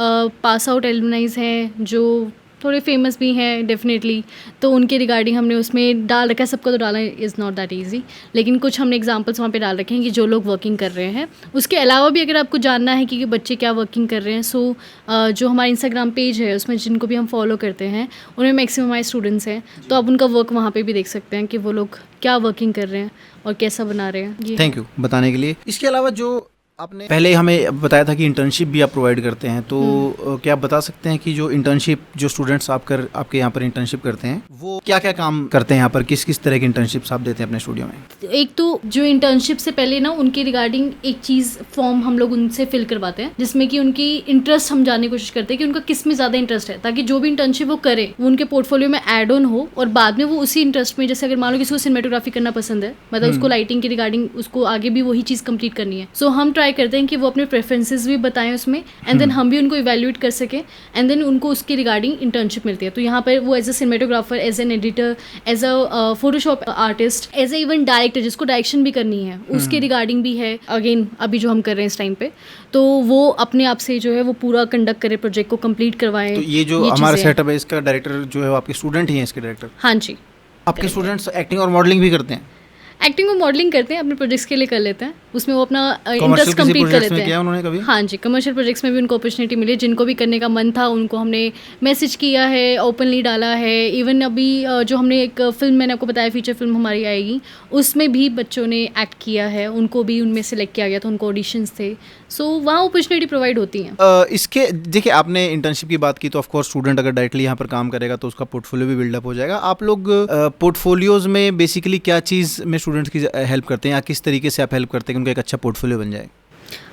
पास आउट एलुमनाइज हैं, जो थोड़े फेमस भी हैं डेफिनेटली, तो उनके रिगार्डिंग हमने उसमें डाल रखा है। सबको तो डालना इज़ नॉट दैट ईजी, लेकिन कुछ हमने एग्जांपल्स वहाँ पे डाल रखे हैं कि जो लोग वर्किंग कर रहे हैं। उसके अलावा भी अगर आपको जानना है कि बच्चे क्या वर्किंग कर रहे हैं, सो जो हमारा इंस्टाग्राम पेज है उसमें जिनको भी हम फॉलो करते हैं उनमें मैक्सिमम हमारे स्टूडेंट्स हैं, तो आप उनका वर्क वहाँ पर भी देख सकते हैं कि वो लोग क्या वर्किंग कर रहे हैं और कैसा बना रहे हैं। थैंक यू बताने के लिए। इसके अलावा जो आपने पहले हमें बताया था कि इंटर्नशिप भी आप प्रोवाइड करते हैं, तो क्या आप बता सकते हैं कि जो इंटर्नशिप जो स्टूडेंट्स आपके यहाँ पर इंटर्नशिप करते हैं वो क्या क्या काम करते हैं यहाँ पर, किस किस तरह की इंटर्नशिप्स आप देते हैं अपने स्टूडियो में? एक तो जो इंटर्नशिप से पहले ना उनके रिगार्डिंग एक चीज़ फॉर्म हम लोग उनसे फिल करवाते हैं, जिसमें कि उनकी इंटरेस्ट हम जानने की कोशिश करते हैं कि उनका किस में ज़्यादा इंटरेस्ट है, ताकि जो भी इंटर्नशिप वो करे वो उनके पोर्टफोलियो में एड ऑन हो और बाद में वो उसी इंटरेस्ट में, जैसे अगर मान लो किसी को सिनेमेटोग्राफी करना पसंद है, मतलब उसको लाइटिंग के रिगार्डिंग उसको आगे भी वही चीज़ कंप्लीट करनी है, सो हम ट्राई करते हैं कि वो अपने प्रेफरेंसेस भी बताएं उसमें, एंड देन हम भी उनको इवैल्यूएट कर सकें, एंड देन उनको उसके रिगार्डिंग इंटर्नशिप मिलती है। तो यहाँ पर वो as a cinematographer, as an editor, as a Photoshop artist, as a even director जिसको डायरेक्शन भी करनी है उसके रिगार्डिंग भी है। अगेन अभी जो हम कर रहे हैं इस टाइम पे, तो वो अपने आप से जो है वो पूरा कंडक्ट करे, प्रोजेक्ट को कंप्लीट करवाएं। तो ये जो हमारा सेटअप है इसका डायरेक्टर जो है वो आपके स्टूडेंट ही हैं इसके डायरेक्टर? हाँ जी, आपके स्टूडेंट्स एक्टिंग और मॉडलिंग भी करते हैं? एक्टिंग और मॉडलिंग करते हैं, अपने प्रोजेक्ट्स के लिए कर लेते हैं, उसमें वो अपना इंटरेस्ट कंप्लीट कर लेते हैं। किया उन्होंने कभी? हाँ जी, कमर्शियल प्रोजेक्ट्स में भी उनको अपॉर्चुनिटी मिली, जिनको भी करने का मन था उनको हमने मैसेज किया है, ओपनली डाला है। इवन अभी जो हमने एक फिल्म, मैंने आपको बताया फीचर फिल्म हमारी आएगी, उसमें भी बच्चों ने एक्ट किया है, उनको भी उनमें सेलेक्ट किया गया था, उनको ऑडिशंस थे, सो वहाँ अपॉर्चुनिटी प्रोवाइड होती हैं। इसके देखिए आपने इंटर्नशिप की बात की, तो ऑफ कोर्स स्टूडेंट अगर डायरेक्टली यहाँ पर काम करेगा तो उसका पोर्टफोलियो भी बिल्डअप हो जाएगा। आप लोग पोर्टफोलियोज में बेसिकली क्या चीज़ में स्टूडेंट्स की हेल्प करते हैं, या किस तरीके से आप हेल्प करते हैं कि उनका एक अच्छा पोर्टफोलियो बन जाए?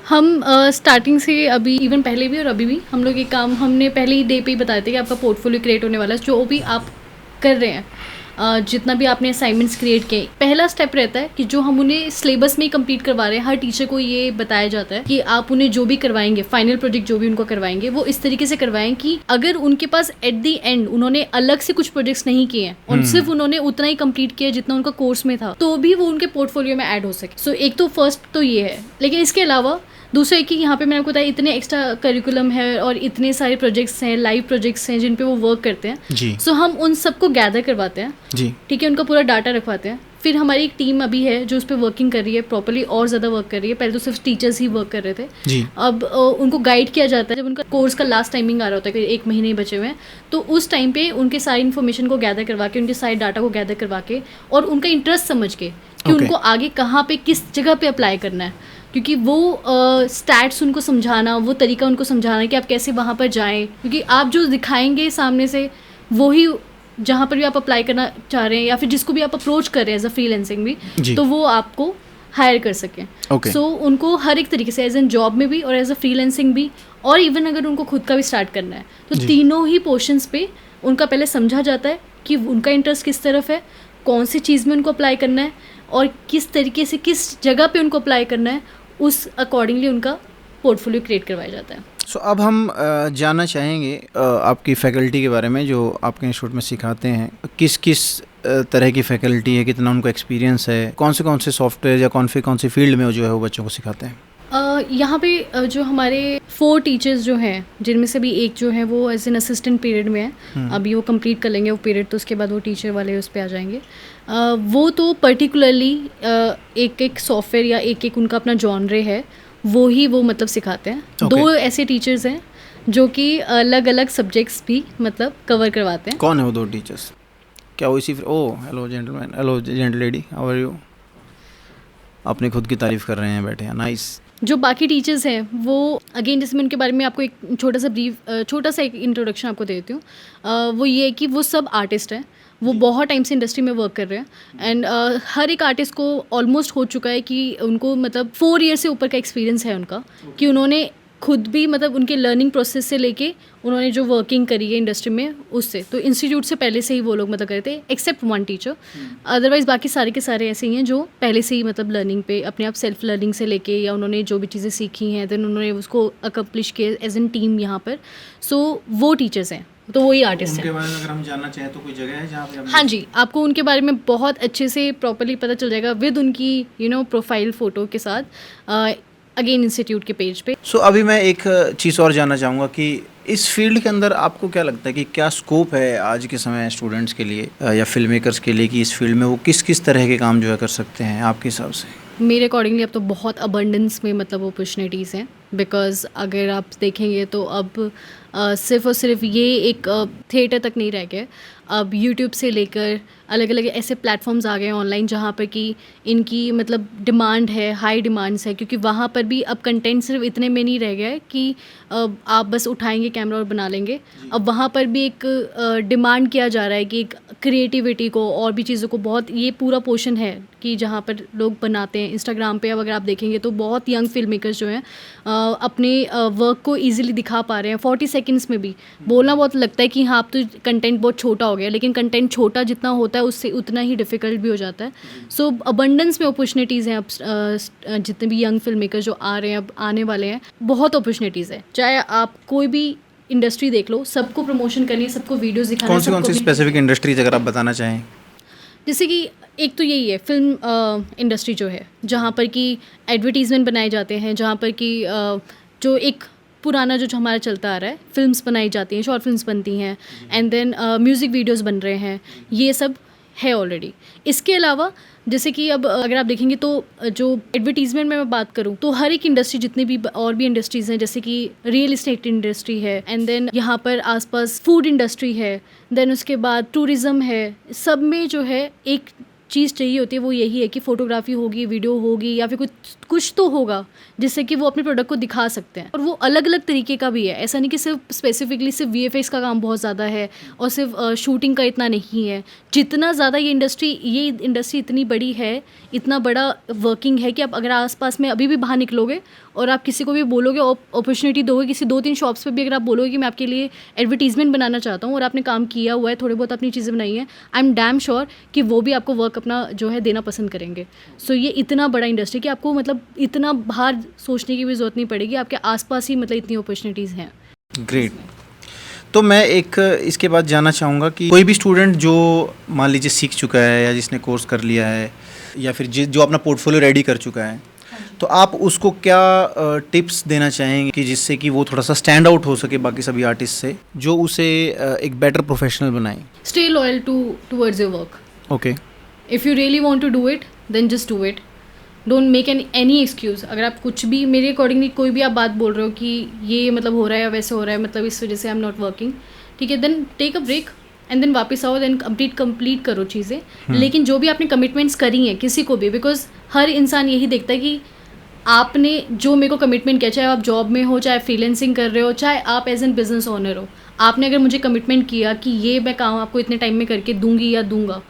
हम स्टार्टिंग से अभी इवन पहले भी और अभी भी हम लोग ये काम हमने पहले ही डे पे ही बताए थे कि आपका पोर्टफोलियो क्रिएट होने वाला है। जो भी आप कर रहे हैं, जितना भी आपने असाइनमेंट्स क्रिएट किए, पहला स्टेप रहता है कि जो हम उन्हें सिलेबस में ही कंप्लीट करवा रहे हैं, हर टीचर को ये बताया जाता है कि आप उन्हें जो भी करवाएंगे, फाइनल प्रोजेक्ट जो भी उनको करवाएंगे, वो इस तरीके से करवाएं कि अगर उनके पास एट द एंड उन्होंने अलग से कुछ प्रोजेक्ट्स नहीं किए हैं और सिर्फ उन्होंने उतना ही कंप्लीट किया जितना उनका कोर्स में था, तो भी वो उनके पोर्टफोलियो में ऐड हो सके। सो एक तो फर्स्ट तो ये है, लेकिन इसके अलावा दूसरा है कि यहाँ पे मैंने आपको बताया इतने एक्स्ट्रा करिकुलम है और इतने सारे प्रोजेक्ट्स हैं, लाइव प्रोजेक्ट्स हैं जिन पे वो वर्क करते हैं जी। सो हम उन सबको गैदर करवाते हैं जी, ठीक है, उनका पूरा डाटा रखवाते हैं। फिर हमारी एक टीम अभी है जो उस पर वर्किंग कर रही है, प्रॉपर्ली और ज़्यादा वर्क कर रही है। पहले तो सिर्फ टीचर्स ही वर्क कर रहे थे जी। अब उनको गाइड किया जाता है, जब उनका कोर्स का लास्ट टाइमिंग आ रहा होता है कि 1 महीने ही बचे हुए हैं, तो उस टाइम पे उनके सारी इन्फॉर्मेशन को गैदर करवा के, उनके सारे डाटा को गैदर करवा के और उनका इंटरेस्ट समझ के कि उनको आगे कहाँ पे किस जगह पे अप्लाई करना है, क्योंकि वो स्टैट्स उनको समझाना, वो तरीका उनको समझाना कि आप कैसे वहाँ पर जाएं, क्योंकि आप जो दिखाएंगे सामने से वही जहाँ पर भी आप अप्लाई करना चाह रहे हैं या फिर जिसको भी आप अप्रोच कर रहे हैं एज अ फ्रीलांसिंग भी, तो वो आपको हायर कर सकें। सो उनको हर एक तरीके से एज एन जॉब में भी और एज अ फ्रीलांसिंग भी, और इवन अगर उनको खुद का भी स्टार्ट करना है तो तीनों ही पोर्शंस पे उनका पहले समझा जाता है कि उनका इंटरेस्ट किस तरफ है, कौन सी चीज़ में उनको अप्लाई करना है और किस तरीके से किस जगह पे उनको अप्लाई करना है, उस अकॉर्डिंगली उनका पोर्टफोलियो क्रिएट करवाया जाता है। सो अब हम जानना चाहेंगे आपकी फैकल्टी के बारे में जो आपके इंस्टीट्यूट में सिखाते हैं। किस किस तरह की फैकल्टी है, कितना उनको एक्सपीरियंस है, कौन से सॉफ्टवेयर या कौन सी फील्ड में जो है वो बच्चों को सिखाते हैं? यहाँ पे जो हमारे 4 टीचर्स जो हैं, जिनमें से भी एक जो है वो एज एन असिस्टेंट पीरियड में है, अभी वो कंप्लीट कर लेंगे वो पीरियड, तो उसके बाद वो टीचर वाले उस पर आ जाएंगे। वो तो पर्टिकुलरली एक सॉफ्टवेयर या एक उनका अपना जॉनरे है, वो मतलब सिखाते हैं। 2 ऐसे टीचर्स हैं जो कि अलग अलग सब्जेक्ट्स भी मतलब कवर करवाते हैं। कौन है वो 2 टीचर्स? क्या वो इसी hello gentleman, hello gentle lady, how are you? अपने खुद की तारीफ कर रहे हैं बैठे हैं, नाइस। जो बाकी टीचर्स हैं वो अगेन, जैसे मैं उनके बारे में आपको एक छोटा सा एक इंट्रोडक्शन आपको दे देती हूँ। वो ये है कि वो सब आर्टिस्ट हैं, वो बहुत टाइम से इंडस्ट्री में वर्क कर रहे हैं एंड हर एक आर्टिस्ट को ऑलमोस्ट हो चुका है कि उनको मतलब 4 ईयर से ऊपर का एक्सपीरियंस है उनका, कि उन्होंने खुद भी मतलब उनके लर्निंग प्रोसेस से लेके उन्होंने जो वर्किंग करी है इंडस्ट्री में उससे, तो इंस्टीट्यूट से पहले से ही वो लोग मतलब करते हैं, एक्सेप्ट वन टीचर। अदरवाइज बाकी सारे के सारे ऐसे ही हैं जो पहले से ही मतलब लर्निंग पे अपने आप सेल्फ लर्निंग से लेके, या उन्होंने जो भी चीज़ें सीखी हैं देन उन्होंने उसको अकम्प्लिश किया एज एन टीम यहाँ पर। सो वो टीचर्स हैं, तो वही आर्टिस्ट हैं। उनके बारे में अगर हम जानना चाहें तो कोई जगह है जहाँ पे हाँ जी, आपको उनके बारे में बहुत अच्छे से प्रॉपर्ली पता चल जाएगा विद उनकी प्रोफाइल फ़ोटो के साथ, अगेन इंस्टीट्यूट के पेज पे। सो अभी मैं एक चीज़ और जानना चाहूँगा कि इस फील्ड के अंदर आपको क्या लगता है कि क्या स्कोप है आज के समय स्टूडेंट्स के लिए या फिल्म मेकर्स के लिए, कि इस फील्ड में वो किस किस तरह के काम जो है कर सकते हैं आपके हिसाब से? मेरे अकॉर्डिंगली अब तो बहुत अबंडेंस में मतलब अपॉर्चुनिटीज़ हैं, बिकॉज़ अगर आप देखेंगे तो अब सिर्फ़ और सिर्फ ये एक थिएटर तक नहीं रह गया, अब यूट्यूब से लेकर अलग अलग ऐसे प्लेटफॉर्म्स आ गए हैं ऑनलाइन जहाँ पर कि इनकी मतलब डिमांड है, हाई डिमांड्स है, क्योंकि वहाँ पर भी अब कंटेंट सिर्फ इतने में नहीं रह गया है कि आप बस उठाएंगे कैमरा और बना लेंगे। अब वहाँ पर भी एक डिमांड किया जा रहा है कि एक क्रिएटिविटी को और भी चीज़ों को बहुत, ये पूरा पोर्शन है कि जहाँ पर लोग बनाते हैं इंस्टाग्राम पे। अब अगर आप देखेंगे तो बहुत यंग फिल्म मेकर्स जो हैं अपने वर्क को ईजिली दिखा पा रहे हैं 40 सेकेंड्स में भी। बोलना बहुत लगता है कि हाँ अब तो कंटेंट बहुत छोटा हो गया, लेकिन कंटेंट छोटा जितना होता है उससे उतना ही डिफ़िकल्ट भी हो जाता है। सो अबंडेंस में अपॉर्चुनिटीज़ हैं अब, जितने भी यंग फिल्म मेकर्स जो आ रहे हैं, अब आने वाले हैं, बहुत अपॉर्चुनिटीज़ है। चाहे आप कोई भी इंडस्ट्री देख लो, सबको प्रमोशन करनी है, सबको वीडियोज़ दिखाना है। कौन सी स्पेसिफिक इंडस्ट्रीज अगर आप बताना चाहें? जैसे कि एक तो यही है फिल्म इंडस्ट्री जो है, जहाँ पर कि एडवर्टीज़मेंट बनाए जाते हैं, जहाँ पर कि जो एक पुराना जो हमारा चलता आ रहा है, फिल्म्स बनाई जाती हैं, शॉर्ट फिल्म्स बनती हैं एंड देन म्यूज़िक वीडियोस बन रहे हैं, ये सब है ऑलरेडी। इसके अलावा जैसे कि अब अगर आप देखेंगे तो जो एडवर्टीज़मेंट में मैं बात करूँ तो हर एक इंडस्ट्री, जितनी भी और भी इंडस्ट्रीज़ हैं, जैसे कि रियल इस्टेट इंडस्ट्री है एंड देन यहाँ पर आसपास फूड इंडस्ट्री है, देन उसके बाद टूरिज़्म है, सब में जो है एक चीज़ चाहिए होती है, वो यही है कि फ़ोटोग्राफी होगी, वीडियो होगी, या फिर कुछ तो होगा जिससे कि वो अपने प्रोडक्ट को दिखा सकते हैं। और वो अलग अलग तरीके का भी है, ऐसा नहीं कि सिर्फ स्पेसिफिकली सिर्फ VFX का काम बहुत ज़्यादा है और सिर्फ शूटिंग का इतना नहीं है। जितना ज़्यादा ये इंडस्ट्री इतनी बड़ी है, इतना बड़ा वर्किंग है कि आप अगर आसपास में अभी भी बाहर निकलोगे और आप किसी को भी बोलोगे, अपॉर्चुनिटी दोगे, किसी 2-3 शॉप्स पे भी अगर आप बोलोगे कि मैं आपके लिए एडवर्टीज़मेंट बनाना चाहता हूँ और आपने काम किया हुआ है, थोड़ी बहुत अपनी चीज़ें बनाई हैं, आई एम डैम श्योर कि वो भी आपको वर्क अपना जो है देना पसंद करेंगे। सो ये इतना बड़ा इंडस्ट्री कि आपको मतलब इतना बाहर सोचने की भी ज़रूरत नहीं पड़ेगी, आपके आसपास ही मतलब इतनी अपॉर्चुनिटीज़ हैं। ग्रेट। तो मैं एक इसके बाद जानना चाहूँगा कि कोई भी स्टूडेंट जो मान लीजिए सीख चुका है या जिसने कोर्स कर लिया है या फिर जो अपना पोर्टफोलियो रेडी कर चुका है, तो आप उसको क्या टिप्स देना चाहेंगे कि जिससे कि वो थोड़ा सा स्टैंड आउट हो सके बाकी सभी आर्टिस्ट से, जो उसे एक बेटर प्रोफेशनल बनाए? Stay loyal towards your work. Okay. If you really want to do it then just do it, don't make any excuse. अगर आप कुछ भी मेरे अकॉर्डिंगली कोई भी आप बात बोल रहे हो कि ये मतलब हो रहा है या वैसे हो रहा है, मतलब इस वजह से आई एम नॉट वर्किंग, ठीक है, then take a break and then वापस आओ, देन कंप्लीट करो चीज़ें। लेकिन जो भी आपने कमिटमेंट्स करी हैं किसी को भी, बिकॉज हर इंसान यही देखता है कि आपने जो मेरे को कमिटमेंट किया, चाहे आप जॉब में हो, चाहे फ्रीलांसिंग कर रहे हो, चाहे आप एज एन बिजनेस ओनर हो, आपने अगर मुझे कमिटमेंट किया कि ये मैं काम आपको इतने टाइम में करके दूंगी या दूंगा,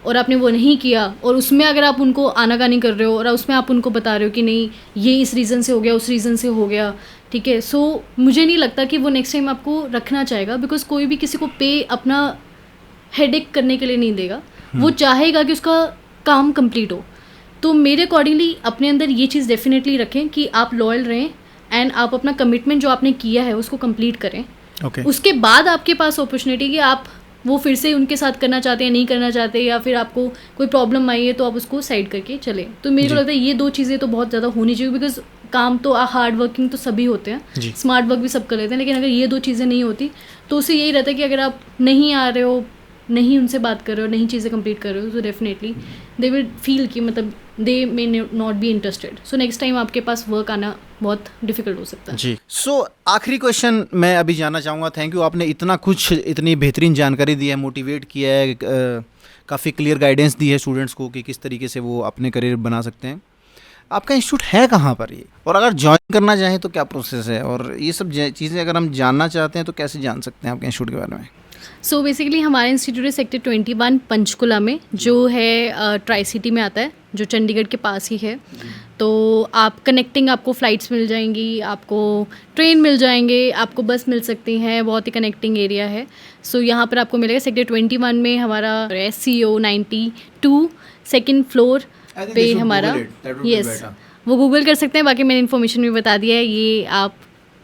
और आपने वो नहीं किया, और उसमें अगर आप उनको आनाकानी कर रहे हो और उसमें आप उनको बता रहे हो कि नहीं ये इस रीज़न से हो गया, उस रीज़न से हो गया, ठीक है, सो मुझे नहीं लगता कि वो नेक्स्ट टाइम आपको रखना चाहेगा, बिकॉज कोई भी किसी को पे अपना हेडेक करने के लिए नहीं देगा, वो चाहेगा कि उसका काम कंप्लीट हो। तो मेरे अकॉर्डिंगली अपने अंदर ये चीज़ डेफिनेटली रखें कि आप लॉयल रहें एंड आप अपना कमिटमेंट जो आपने किया है उसको कंप्लीट करें। उसके बाद आपके पास अपॉर्चुनिटी कि आप वो फिर से उनके साथ करना चाहते हैं, नहीं करना चाहते, या फिर आपको कोई प्रॉब्लम आई है तो आप उसको साइड करके चले। तो मेरे को लगता है ये 2 चीज़ें तो बहुत ज़्यादा होनी चाहिए, बिकॉज काम तो हार्ड वर्किंग तो सभी होते हैं, स्मार्ट वर्क भी सब कर लेते हैं, लेकिन अगर ये 2 चीज़ें नहीं होती तो उससे यही रहता है कि अगर आप नहीं आ रहे हो, नहीं उनसे बात कर रहे हो, नहीं चीज़ें कंप्लीट कर रहे हो, तो डेफिनेटली दे विल फील कि मतलब they may not be interested, so next time आपके पास वर्क आना बहुत डिफिकल्ट हो सकता है। जी। सो आखिरी क्वेश्चन मैं अभी जानना चाहूँगा, थैंक यू, आपने इतनी बेहतरीन जानकारी दी है, मोटिवेट किया है, काफ़ी क्लियर गाइडेंस दी है स्टूडेंट्स को कि किस तरीके से वो अपने करियर बना सकते हैं। आपका इंस्टीट्यूट है कहाँ पर ये, और अगर ज्वाइन करना चाहें तो क्या प्रोसेस है, और ये सब चीज़ें अगर हम जानना चाहते हैं तो कैसे जान सकते हैं आपके इंस्टीट्यूट के बारे में? सो बेसिकली हमारा इंस्टीट्यूट है सेक्टर 21 पंचकुला में, जो है ट्राई सिटी में आता है, जो चंडीगढ़ के पास ही है। तो आप कनेक्टिंग, आपको फ़्लाइट्स मिल जाएंगी, आपको ट्रेन मिल जाएंगे, आपको बस मिल सकती हैं, बहुत ही कनेक्टिंग एरिया है। सो यहाँ पर आपको मिलेगा सेक्टर 21 में हमारा SCO 92 सेकेंड फ्लोर पे हमारा। यस, वो गूगल कर सकते हैं, बाकी मैंने इन्फॉर्मेशन भी बता दिया है, ये आप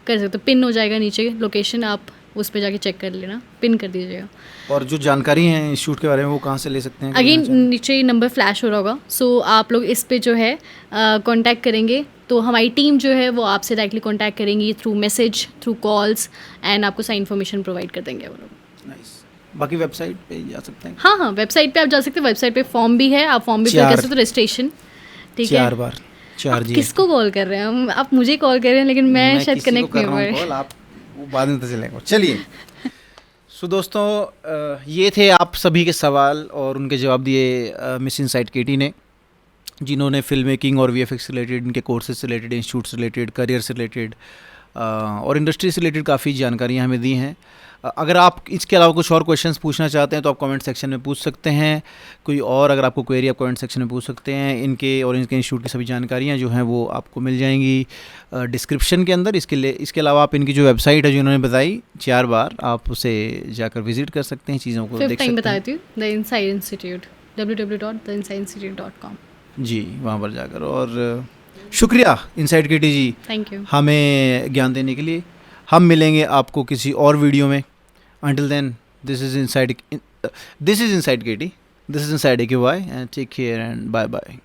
कर सकते हो, पिन हो जाएगा नीचे लोकेशन, आप उस पे जाके चेक कर लेना, पिन कर दीजिएगा। और जो जानकारी है इंस्टीट्यूट के बारे में वो कहाँ से ले सकते हैं? अगेन नीचे नंबर फ्लैश हो रहा होगा, सो आप लोग इस पे जो है कांटेक्ट करेंगे तो हमारी टीम जो है वो आपसे डायरेक्टली कांटेक्ट करेंगी through message, through calls, and आपको सारी इन्फॉर्मेशन प्रोवाइड कर देंगे वो लोग। नाइस। बाकी वेबसाइट पे जा सकते हैं? हाँ, वेबसाइट पे आप जा सकते हैं, वेबसाइट पे फॉर्म भी है, आप फॉर्म भी फिल कर सकते हो, रजिस्ट्रेशन। ठीक है, 4 बार 4 जी। किसको कॉल कर रहे हैं आप? मुझे कॉल कर रहे हैं, लेकिन मैं शायद कनेक्ट नहीं हो रहा है। आप वो बाद में तो चलेगा। चलिए सो दोस्तों, ये थे आप सभी के सवाल और उनके जवाब दिए मिस इनसाइट केटी ने, जिन्होंने फिल्म मेकिंग और VFX से रिलेटेड, इनके कोर्सेज से रिलेटेड, इंस्टीट्यूट से रिलेटेड, करियर से रिलेटेड और इंडस्ट्री से रिलेटेड काफ़ी जानकारियाँ हमें दी हैं। अगर आप इसके अलावा कुछ और क्वेश्चंस पूछना चाहते हैं तो आप कमेंट सेक्शन में पूछ सकते हैं। कोई और अगर आपको क्वेरी, आप कमेंट सेक्शन में पूछ सकते हैं। इनके और इनके इंस्टीट्यूट की सभी जानकारियाँ जो हैं वो आपको मिल जाएंगी डिस्क्रिप्शन के अंदर। इसके अलावा आप इनकी जो वेबसाइट है, जो इन्होंने बताई 4 बार, आप उसे जाकर विजिट कर सकते हैं, चीज़ों को देख सकते हैं। बताती हूँ, द इनसाइट इंस्टीट्यूट, www.theinsideinstitute.com। जी, वहाँ पर जाकर। और शुक्रिया insight KT ji, thank you, हमें ज्ञान देने के लिए। हम मिलेंगे आपको किसी और वीडियो में। Until then, this is Inside Katie, this is Inside AQI, and take care and bye bye.